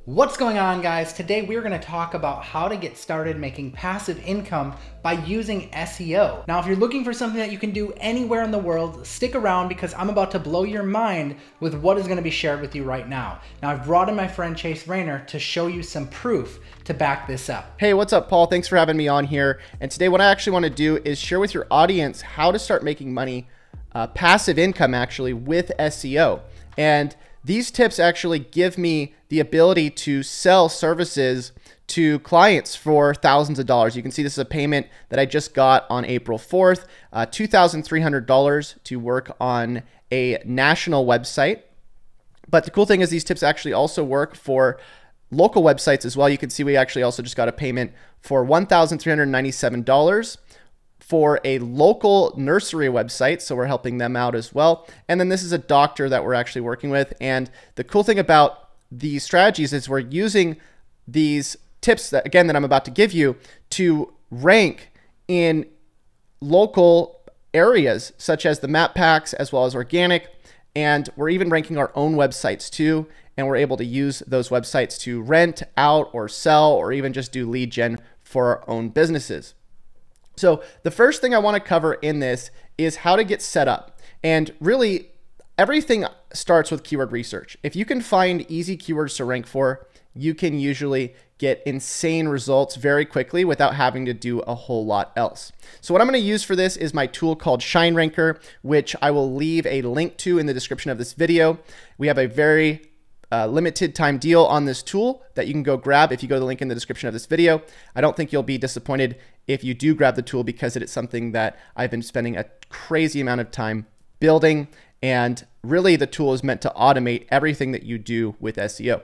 What's going on, guys? Today we're going to talk about how to get started making passive income by using SEO. Now, if you're looking for something that you can do anywhere in the world, stick around because I'm about to blow your mind with what is going to be shared with you right now. Now, I've brought in my friend Chase Rayner to show you some proof to back this up. Hey, what's up, Paul? Thanks for having me on here. And today what I actually want to do is share with your audience how to start making money, passive income actually, with SEO. And these tips actually give me the ability to sell services to clients for thousands of dollars. You can see this is a payment that I just got on April 4th, $2,300 to work on a national website. But the cool thing is these tips actually also work for local websites as well. You can see we actually also just got a payment for $1,397 for a local nursery website. So we're helping them out as well. And then this is a doctor that we're actually working with. And the cool thing about these strategies is we're using these tips that, again, that I'm about to give you to rank in local areas such as the map packs as well as organic. And we're even ranking our own websites too. And we're able to use those websites to rent out or sell or even just do lead gen for our own businesses. So the first thing I want to cover in this is how to get set up. And really, everything starts with keyword research. If you can find easy keywords to rank for, you can usually get insane results very quickly without having to do a whole lot else. So what I'm going to use for this is my tool called Shine Ranker, which I will leave a link to in the description of this video. We have a very limited time deal on this tool that you can go grab if you go to the link in the description of this video. I don't think you'll be disappointed if you do grab the tool because it is something that I've been spending a crazy amount of time building, and really the tool is meant to automate everything that you do with SEO.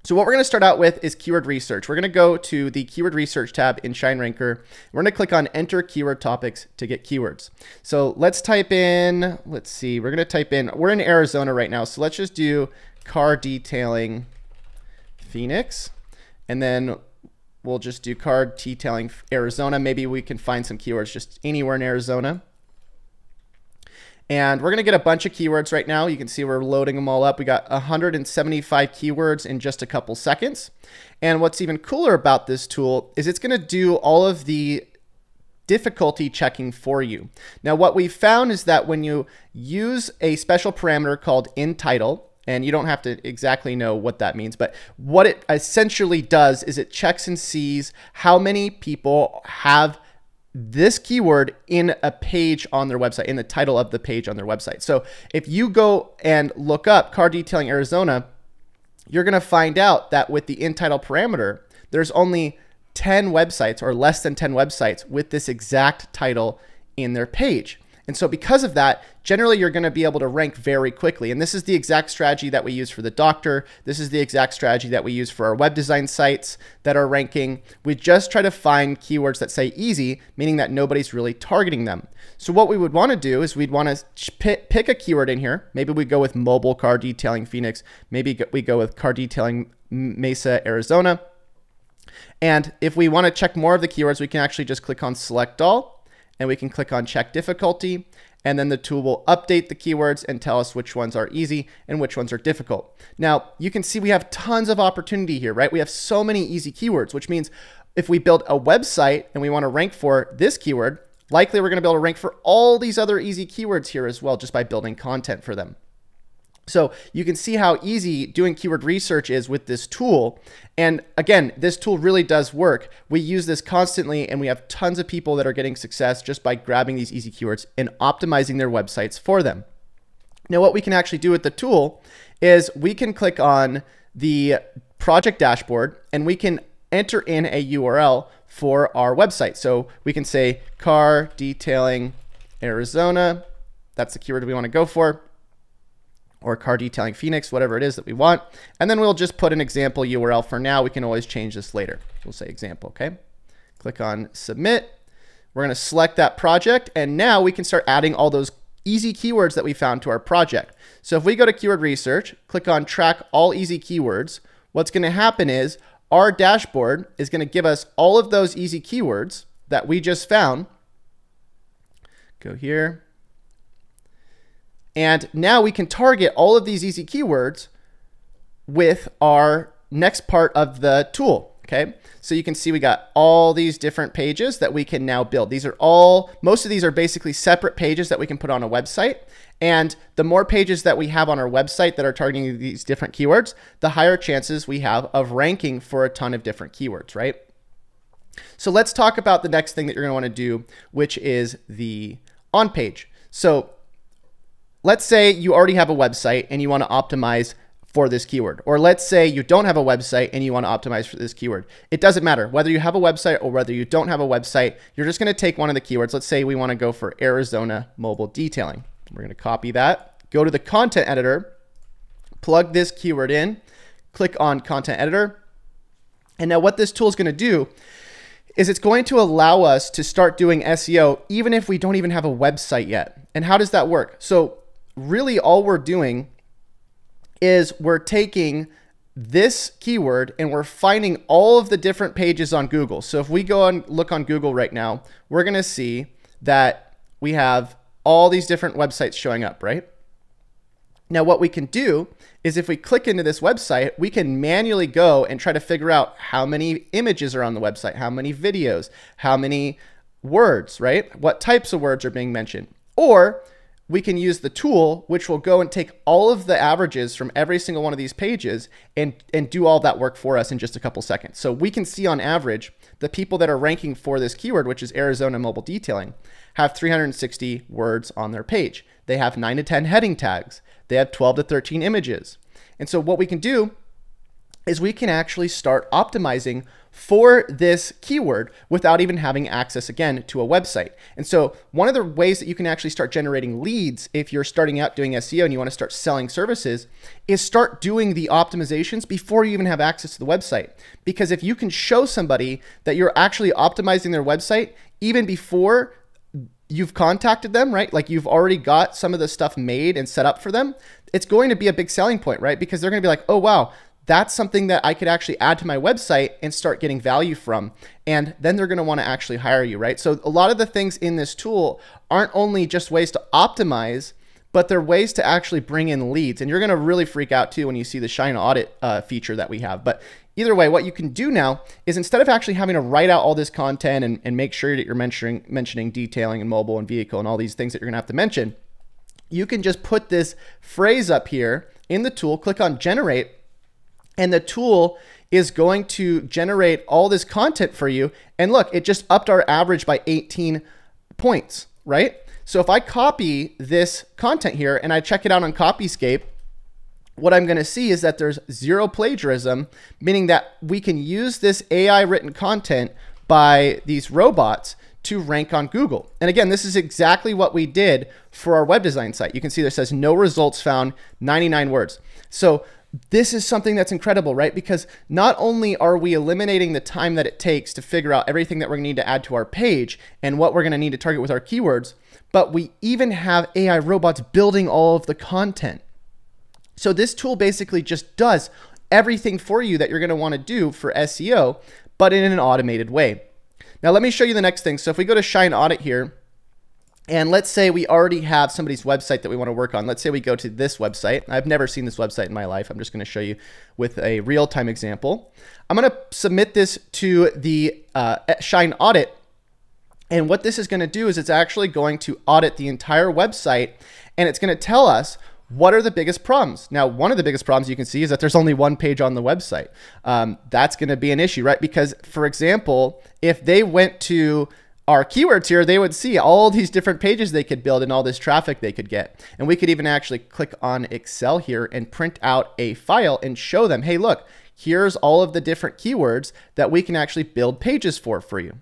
So what we're going to start out with is keyword research. We're going to go to the keyword research tab in Shine Ranker. We're going to click on enter keyword topics to get keywords. So let's type in, let's see, we're going to type in, we're in Arizona right now. So let's just do car detailing Phoenix, and then we'll just do car detailing Arizona. Maybe we can find some keywords just anywhere in Arizona. And we're going to get a bunch of keywords right now. You can see we're loading them all up. We got 175 keywords in just a couple seconds. And what's even cooler about this tool is it's going to do all of the difficulty checking for you. Now, what we found is that when you use a special parameter called in title, and you don't have to exactly know what that means, but what it essentially does is it checks and sees how many people have this keyword in a page on their website, in the title of the page on their website. So if you go and look up car detailing Arizona, you're going to find out that with the in title parameter, there's only 10 websites or less than 10 websites with this exact title in their page. And so because of that, generally you're going to be able to rank very quickly. And this is the exact strategy that we use for the doctor. This is the exact strategy that we use for our web design sites that are ranking. We just try to find keywords that say easy, meaning that nobody's really targeting them. So what we would want to do is we'd want to pick a keyword in here. Maybe we go with mobile car detailing Phoenix. Maybe we go with car detailing Mesa, Arizona. And if we want to check more of the keywords, we can actually just click on select all. And we can click on check difficulty, and then the tool will update the keywords and tell us which ones are easy and which ones are difficult. Now, you can see we have tons of opportunity here, right? We have so many easy keywords, which means if we build a website and we want to rank for this keyword, likely we're going to be able to rank for all these other easy keywords here as well, just by building content for them. So you can see how easy doing keyword research is with this tool. And again, this tool really does work. We use this constantly, and we have tons of people that are getting success just by grabbing these easy keywords and optimizing their websites for them. Now, what we can actually do with the tool is we can click on the project dashboard and we can enter in a URL for our website. So we can say car detailing Arizona. That's the keyword we want to go for. Or car detailing Phoenix, whatever it is that we want. And then we'll just put an example URL for now. We can always change this later. We'll say example, okay? Click on submit. We're going to select that project, and now we can start adding all those easy keywords that we found to our project. So if we go to keyword research, click on track all easy keywords, what's going to happen is our dashboard is going to give us all of those easy keywords that we just found. Go here. And now we can target all of these easy keywords with our next part of the tool. Okay, so you can see we got all these different pages that we can now build. Most of these are basically separate pages that we can put on a website. And the more pages that we have on our website that are targeting these different keywords, the higher chances we have of ranking for a ton of different keywords, right? So let's talk about the next thing that you're going to want to do, which is the on page. So let's say you already have a website and you want to optimize for this keyword. Or let's say you don't have a website and you want to optimize for this keyword. It doesn't matter whether you have a website or whether you don't have a website. You're just going to take one of the keywords. Let's say we want to go for Arizona mobile detailing. We're going to copy that, go to the content editor, plug this keyword in, click on content editor. And now what this tool is going to do is it's going to allow us to start doing SEO even if we don't even have a website yet. And how does that work? So really all we're doing is we're taking this keyword and we're finding all of the different pages on Google. So if we go and look on Google right now, we're going to see that we have all these different websites showing up, right? Now what we can do is if we click into this website, we can manually go and try to figure out how many images are on the website, how many videos, how many words, right? What types of words are being mentioned. Or we can use the tool, which will go and take all of the averages from every single one of these pages and do all that work for us in just a couple seconds. So we can see on average, the people that are ranking for this keyword, which is Arizona mobile detailing, have 360 words on their page. They have 9 to 10 heading tags. They have 12 to 13 images. And so what we can do is we can actually start optimizing for this keyword without even having access again to a website. And so one of the ways that you can actually start generating leads if you're starting out doing SEO and you want to start selling services is start doing the optimizations before you even have access to the website. Because if you can show somebody that you're actually optimizing their website even before you've contacted them, right? Like you've already got some of the stuff made and set up for them, it's going to be a big selling point, right? Because they're going to be like, oh, wow, that's something that I could actually add to my website and start getting value from. And then they're going to want to actually hire you, right? So a lot of the things in this tool aren't only just ways to optimize, but they're ways to actually bring in leads. And you're going to really freak out too when you see the Shine Audit feature that we have. But either way, what you can do now is instead of actually having to write out all this content and make sure that you're mentioning detailing and mobile and vehicle and all these things that you're going to have to mention, you can just put this phrase up here in the tool, click on generate, and the tool is going to generate all this content for you. And look, it just upped our average by 18 points, right? So if I copy this content here and I check it out on Copyscape, what I'm going to see is that there's zero plagiarism, meaning that we can use this AI written content by these robots to rank on Google. And again, this is exactly what we did for our web design site. You can see there says no results found, 99 words. So this is something that's incredible, right? Because not only are we eliminating the time that it takes to figure out everything that we're going to need to add to our page and what we're going to need to target with our keywords, but we even have AI robots building all of the content. So this tool basically just does everything for you that you're going to want to do for SEO, but in an automated way. Now let me show you the next thing. So if we go to Shine Audit here, and let's say we already have somebody's website that we want to work on. Let's say we go to this website. I've never seen this website in my life. I'm just going to show you with a real-time example. I'm going to submit this to the Shine Audit. And what this is going to do is it's actually going to audit the entire website, and it's going to tell us what are the biggest problems. Now, one of the biggest problems you can see is that there's only one page on the website. That's going to be an issue, right? Because, for example, if they went to our keywords here, they would see all these different pages they could build and all this traffic they could get. And we could even actually click on Excel here and print out a file and show them, hey, look, here's all of the different keywords that we can actually build pages for you.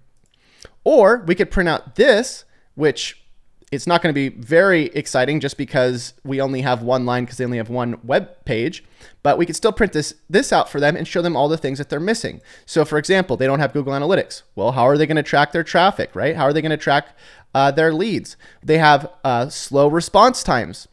Or we could print out this, which it's not going to be very exciting just because we only have one line because they only have one web page, but we could still print this out for them and show them all the things that they're missing. So for example, they don't have Google Analytics. Well, how are they going to track their traffic, right? How are they going to track their leads? They have slow response times.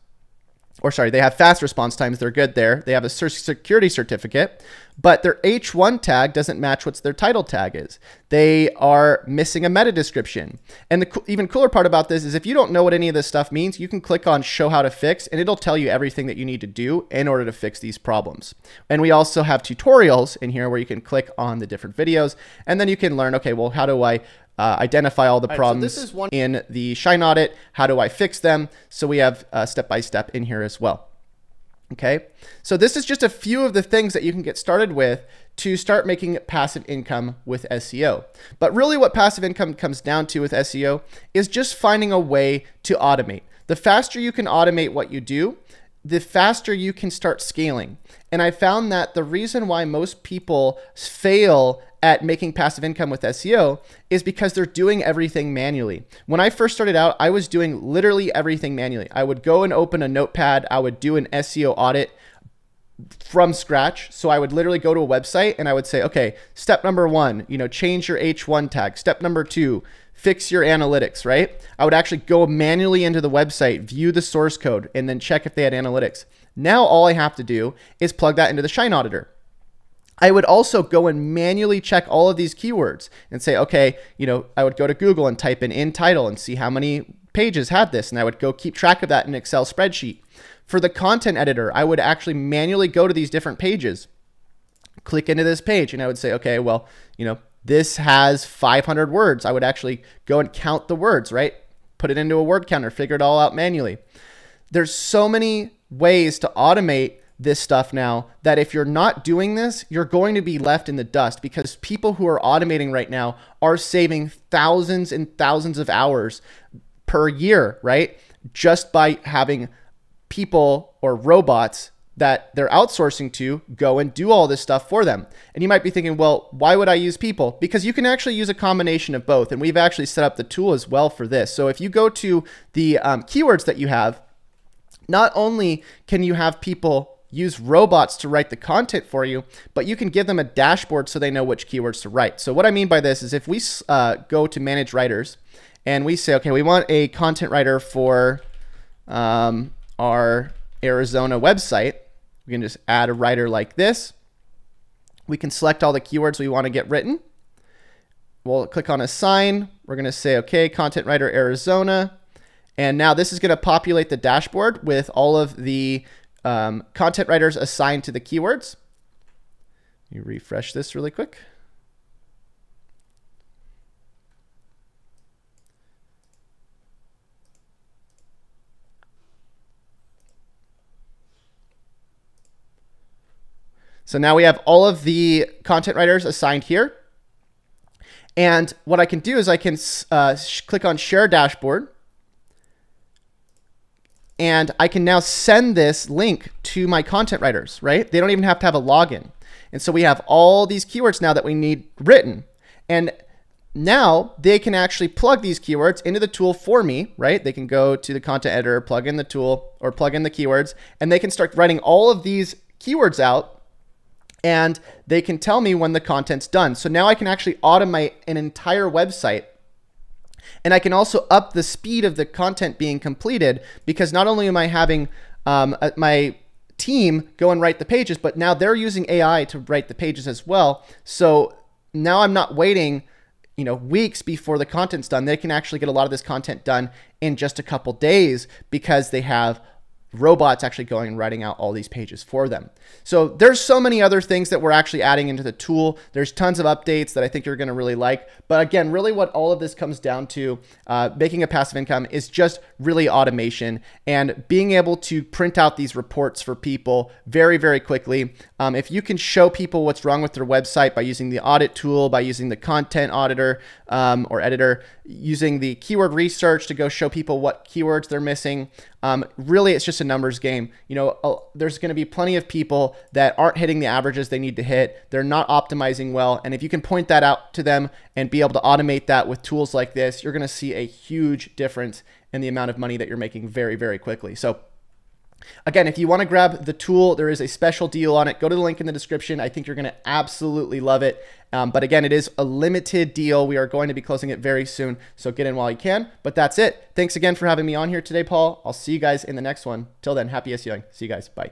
or sorry, they have fast response times. They're good there. They have a security certificate, but their H1 tag doesn't match what their title tag is. They are missing a meta description. And the even cooler part about this is if you don't know what any of this stuff means, you can click on show how to fix, and it'll tell you everything that you need to do in order to fix these problems. And we also have tutorials in here where you can click on the different videos, and then you can learn, okay, well, how do I identify all the problems so this is one in the Shine audit? How do I fix them? So we have step-by-step in here as well. Okay, so this is just a few of the things that you can get started with to start making passive income with SEO. But really what passive income comes down to with SEO is just finding a way to automate. The faster you can automate what you do, the faster you can start scaling. And I found that the reason why most people fail at making passive income with SEO is because they're doing everything manually. When I first started out, I was doing literally everything manually. I would go and open a notepad. I would do an SEO audit from scratch. So I would literally go to a website and I would say, okay, step number 1, change your H1 tag. Step number 2, fix your analytics, right? I would actually go manually into the website, view the source code, and then check if they had analytics. Now all I have to do is plug that into the Shine Auditor. I would also go and manually check all of these keywords and say, okay, I would go to Google and type in title and see how many pages had this. And I would go keep track of that in an Excel spreadsheet. For the content editor, I would actually manually go to these different pages, click into this page, and I would say, okay, well, this has 500 words. I would actually go and count the words, right? Put it into a word counter, figure it all out manually. There's so many ways to automate this stuff now that if you're not doing this, you're going to be left in the dust, because people who are automating right now are saving thousands and thousands of hours per year, right? Just by having people or robots that they're outsourcing to go and do all this stuff for them. And you might be thinking, well, why would I use people? Because you can actually use a combination of both. And we've actually set up the tool as well for this. So if you go to the keywords that you have, not only can you have people use robots to write the content for you, but you can give them a dashboard so they know which keywords to write. So what I mean by this is if we go to manage writers and we say, okay, we want a content writer for our Arizona website, we can just add a writer like this. We can select all the keywords we want to get written. We'll click on assign. We're going to say, okay, content writer Arizona. And now this is going to populate the dashboard with all of the content writers assigned to the keywords. You refresh this really quick. So now we have all of the content writers assigned here. And what I can do is I can click on share dashboard. And I can now send this link to my content writers, right? They don't even have to have a login. And so we have all these keywords now that we need written. And now they can actually plug these keywords into the tool for me, right? They can go to the content editor, plug in the tool, or plug in the keywords, and they can start writing all of these keywords out, and they can tell me when the content's done. So now I can actually automate an entire website. And I can also up the speed of the content being completed, because not only am I having my team go and write the pages, but now they're using AI to write the pages as well. So now I'm not waiting, weeks before the content's done. They can actually get a lot of this content done in just a couple days because they have robots actually going and writing out all these pages for them. So there's so many other things that we're actually adding into the tool. There's tons of updates that I think you're going to really like. But again, really what all of this comes down to, making a passive income, is just really automation and being able to print out these reports for people very, very quickly. If you can show people what's wrong with their website by using the audit tool, by using the content auditor or editor, using the keyword research to go show people what keywords they're missing, really it's just a numbers game. There's going to be plenty of people that aren't hitting the averages they need to hit. They're not optimizing well. And if you can point that out to them and be able to automate that with tools like this, you're going to see a huge difference in the amount of money that you're making very, very quickly. So Again, if you want to grab the tool, there is a special deal on it. Go to the link in the description. I think you're going to absolutely love it. But again, it is a limited deal. We are going to be closing it very soon, so get in while you can. But that's it. Thanks again for having me on here today, Paul. I'll see you guys in the next one. Till then, happy SEOing. See you guys. Bye.